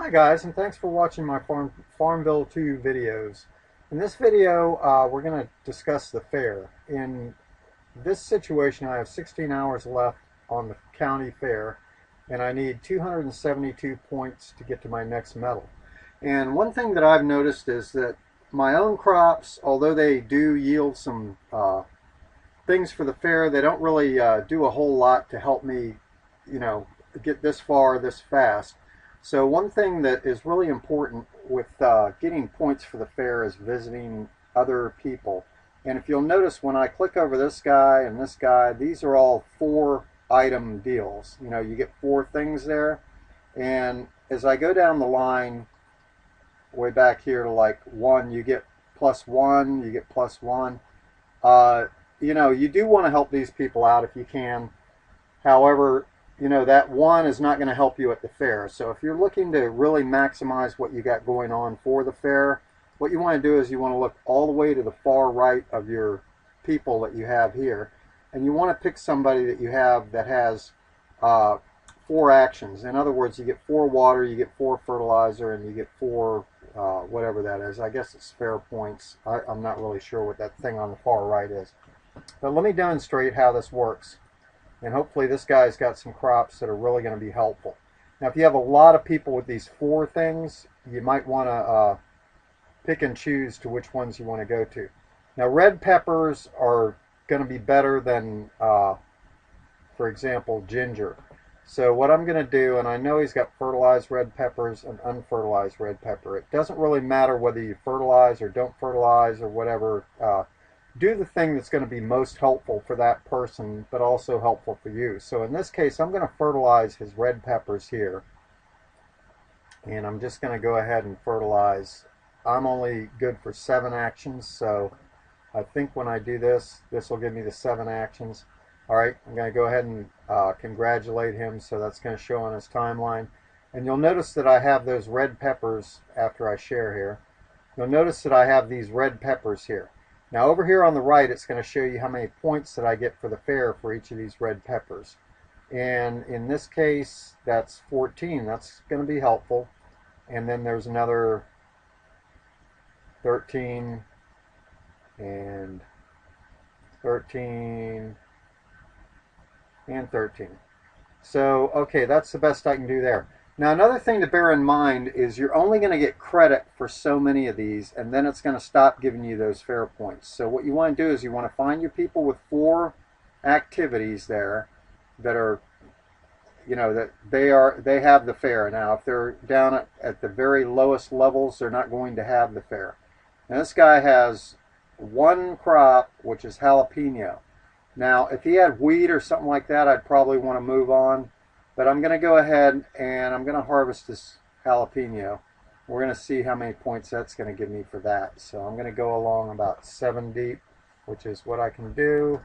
Hi guys, and thanks for watching my Farmville 2 videos. In this video, we're going to discuss the fair. In this situation, I have 16 hours left on the county fair, and I need 272 points to get to my next medal. And one thing that I've noticed is that my own crops, although they do yield some things for the fair, they don't really do a whole lot to help me, get this far this fast. So one thing that is really important with getting points for the fair is visiting other people. And if you'll notice, when I click over this guy and this guy, these are all 4-item deals. You get 4 things there. And as I go down the line, way back here to like 1, you get +1, you get +1. You do want to help these people out if you can. However, that 1 is not going to help you at the fair. So if you're looking to really maximize what you got going on for the fair, what you want to do is you want to look all the way to the far right of your people that you have here. And you want to pick somebody that you have that has 4 actions. In other words, you get 4 water, you get 4 fertilizer, and you get 4 whatever that is. I guess it's fair points. I'm not really sure what that thing on the far right is. But let me demonstrate how this works. And hopefully this guy's got some crops that are really going to be helpful. Now, if you have a lot of people with these 4 things, you might want to pick and choose to which ones you want to go to. Now, red peppers are going to be better than, for example, ginger. So what I'm going to do, and I know he's got fertilized red peppers and unfertilized red pepper. It doesn't really matter whether you fertilize or don't fertilize or whatever. Do the thing that's going to be most helpful for that person, but also helpful for you. So in this case, I'm going to fertilize his red peppers here. And I'm just going to go ahead and fertilize. I'm only good for 7 actions, so I think when I do this, this will give me the 7 actions. All right, I'm going to go ahead and congratulate him, so that's going to show on his timeline. And you'll notice that I have those red peppers after I share here. You'll notice that I have these red peppers here. Now over here on the right, it's going to show you how many points that I get for the fair for each of these red peppers. And in this case, that's 14. That's going to be helpful. And then there's another 13 and 13 and 13. So, okay, that's the best I can do there. Now, another thing to bear in mind is you're only going to get credit for so many of these, and then it's going to stop giving you those fair points. So what you want to do is you want to find your people with 4 activities there that are, that they have the fair. Now, if they're down at the very lowest levels, they're not going to have the fair. Now, this guy has 1 crop, which is jalapeno. Now, if he had wheat or something like that, I'd probably want to move on. But I'm going to go ahead and I'm going to harvest this jalapeno. We're going to see how many points that's going to give me for that. So I'm going to go along about 7 deep, which is what I can do.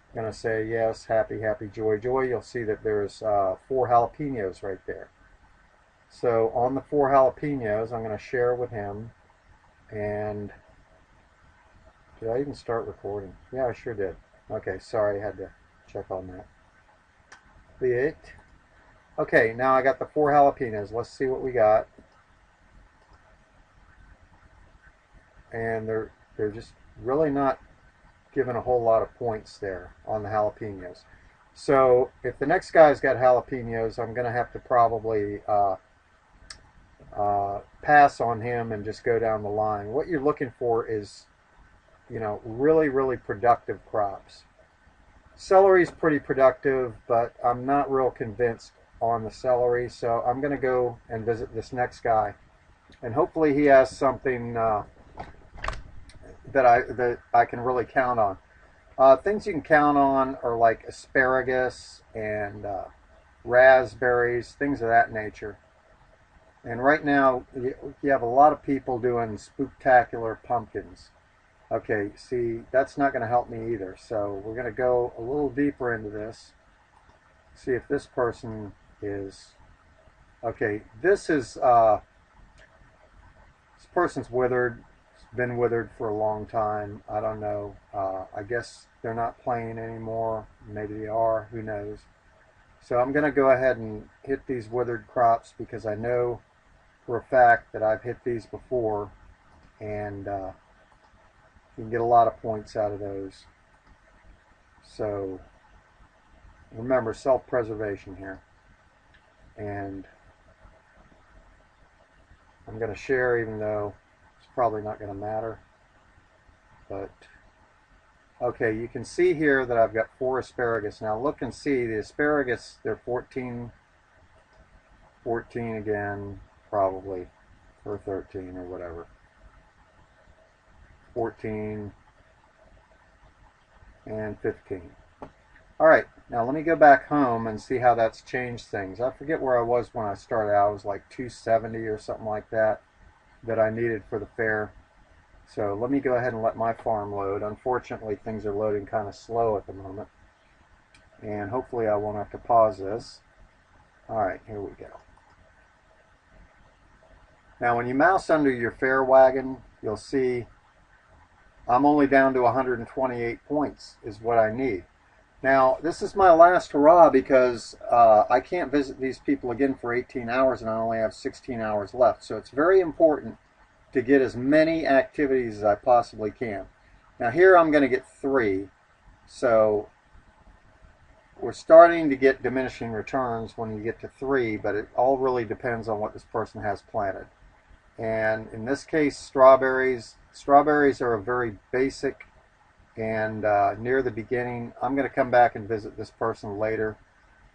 I'm going to say yes, happy, happy, joy, joy. You'll see that there's 4 jalapenos right there. So on the 4 jalapenos, I'm going to share with him. And did I even start recording? Yeah, I sure did. Okay, sorry, I had to check on that. Okay, now I got the 4 jalapenos. Let's see what we got. And they're just really not giving a whole lot of points there on the jalapenos. So if the next guy's got jalapenos, I'm going to have to probably pass on him and just go down the line. What you're looking for is, really, really productive crops. Celery's pretty productive, but I'm not real convinced on the celery, so I'm going to go and visit this next guy, and hopefully he has something that I can really count on. Things you can count on are like asparagus and raspberries, things of that nature. And right now you have a lot of people doing spooktacular pumpkins. Okay, see, that's not going to help me either, so we're going to go a little deeper into this, see if this person is okay. This person's withered. It's been withered for a long time. I don't know. I guess they're not playing anymore. Maybe they are. Who knows? So I'm going to go ahead and hit these withered crops because I know for a fact that I've hit these before, and you can get a lot of points out of those. So remember, self-preservation here. And I'm going to share, even though it's probably not going to matter. But okay, you can see here that I've got 4 asparagus. Now look and see the asparagus, they're 14 again, probably, or 13 or whatever. 14 and 15. Alright, now let me go back home and see how that's changed things. I forget where I was when I started out. I was like 270 or something like that I needed for the fair. So let me go ahead and let my farm load. Unfortunately, things are loading kind of slow at the moment. And hopefully I won't have to pause this. Alright, here we go. Now when you mouse under your fair wagon, you'll see I'm only down to 128 points is what I need. Now this is my last hurrah because I can't visit these people again for 18 hours and I only have 16 hours left. So it's very important to get as many activities as I possibly can. Now here I'm going to get 3. So we're starting to get diminishing returns when you get to 3, but it all really depends on what this person has planted. And in this case, strawberries. Strawberries are a very basic and near the beginning. I'm going to come back and visit this person later.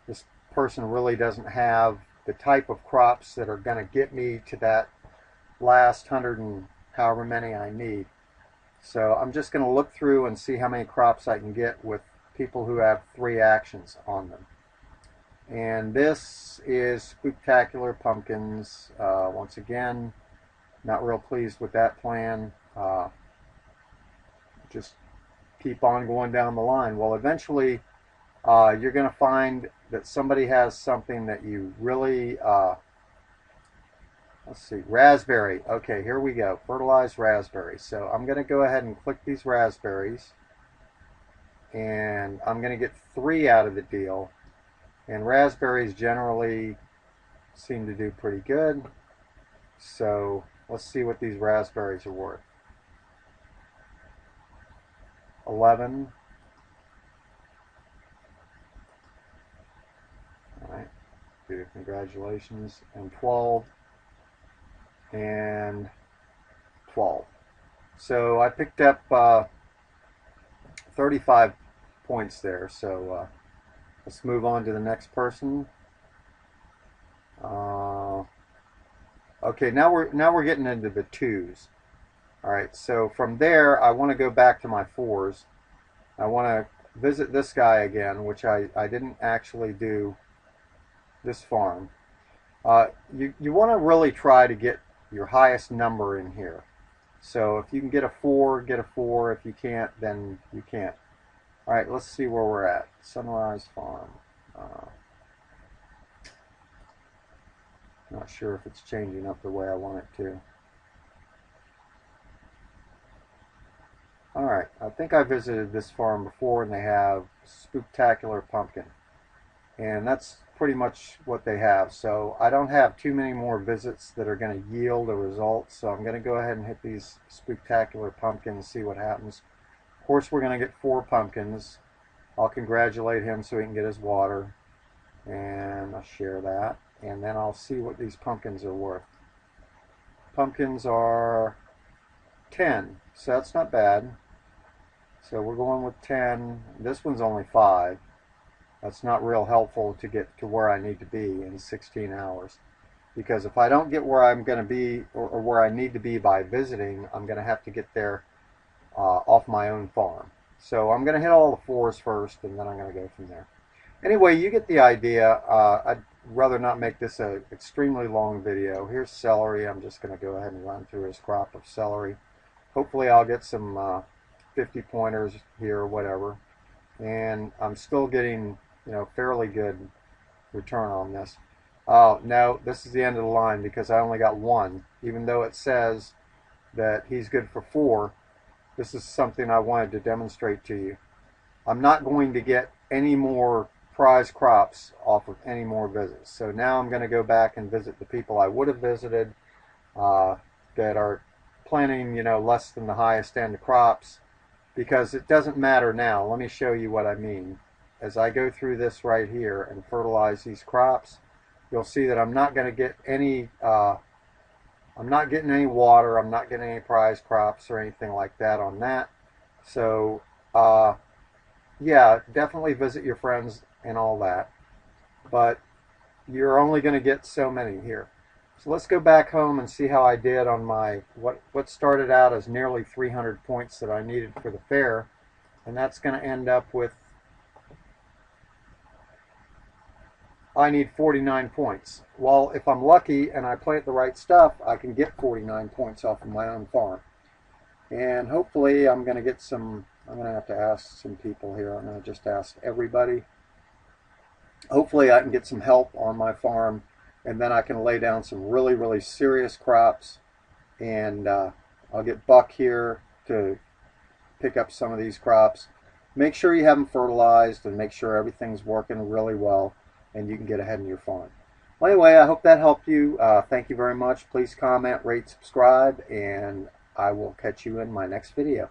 This person really doesn't have the type of crops that are going to get me to that last 100 and however many I need. So I'm just going to look through and see how many crops I can get with people who have 3 actions on them. And this is Spooktacular Pumpkins. Once again, not real pleased with that plan. Just keep on going down the line. Well, eventually you're going to find that somebody has something that you really let's see, raspberry. Okay, here we go. Fertilized raspberries. So I'm going to go ahead and click these raspberries. And I'm going to get 3 out of the deal. And raspberries generally seem to do pretty good. So let's see what these raspberries are worth. 11. Alright, good, congratulations. And 12. And 12. So I picked up 35 points there. So let's move on to the next person. Okay, now we're getting into the 2s. All right, so from there I want to go back to my 4s. I want to visit this guy again, which I didn't actually do this farm. You want to really try to get your highest number in here. So if you can get a 4, get a 4. If you can't, then you can't. All right, let's see where we're at. Sunrise Farm. Not sure if it's changing up the way I want it to. All right, I think I visited this farm before, and they have Spooktacular Pumpkin. And that's pretty much what they have. So I don't have too many more visits that are going to yield a result. So I'm going to go ahead and hit these Spooktacular Pumpkins and see what happens. Of course, we're going to get 4 pumpkins. I'll congratulate him so he can get his water. And I'll share that. And then I'll see what these pumpkins are worth. Pumpkins are 10. So that's not bad. So we're going with 10. This one's only 5. That's not real helpful to get to where I need to be in 16 hours. Because if I don't get where I'm going to be, or where I need to be by visiting, I'm going to have to get there off my own farm. So I'm going to hit all the 4s first, and then I'm going to go from there. Anyway, you get the idea. I'd rather not make this an extremely long video. Here's celery. I'm just going to go ahead and run through his crop of celery. Hopefully I'll get some 50 pointers here or whatever. And I'm still getting, fairly good return on this. Oh, no, this is the end of the line because I only got 1. Even though it says that he's good for 4, this is something I wanted to demonstrate to you. I'm not going to get any more prize crops off of any more visits. So now I'm going to go back and visit the people I would have visited that are planting, you know, less than the highest end of crops, because it doesn't matter now. Let me show you what I mean. As I go through this right here and fertilize these crops, you'll see that I'm not going to get any I'm not getting any water, I'm not getting any prize crops or anything like that on that. So yeah, definitely visit your friends and all that, but you're only going to get so many here. So let's go back home and see how I did on my what started out as nearly 300 points that I needed for the fair, and that's going to end up with, I need 49 points. Well, if I'm lucky and I plant the right stuff, I can get 49 points off of my own farm. And hopefully I'm going to get some, I'm going to have to ask some people here. I'm going to just ask everybody. Hopefully I can get some help on my farm, and then I can lay down some really, really serious crops. And I'll get Buck here to pick up some of these crops. Make sure you have them fertilized and make sure everything's working really well, and you can get ahead in your farm. Well, anyway, I hope that helped you. Thank you very much. Please comment, rate, subscribe, and I will catch you in my next video.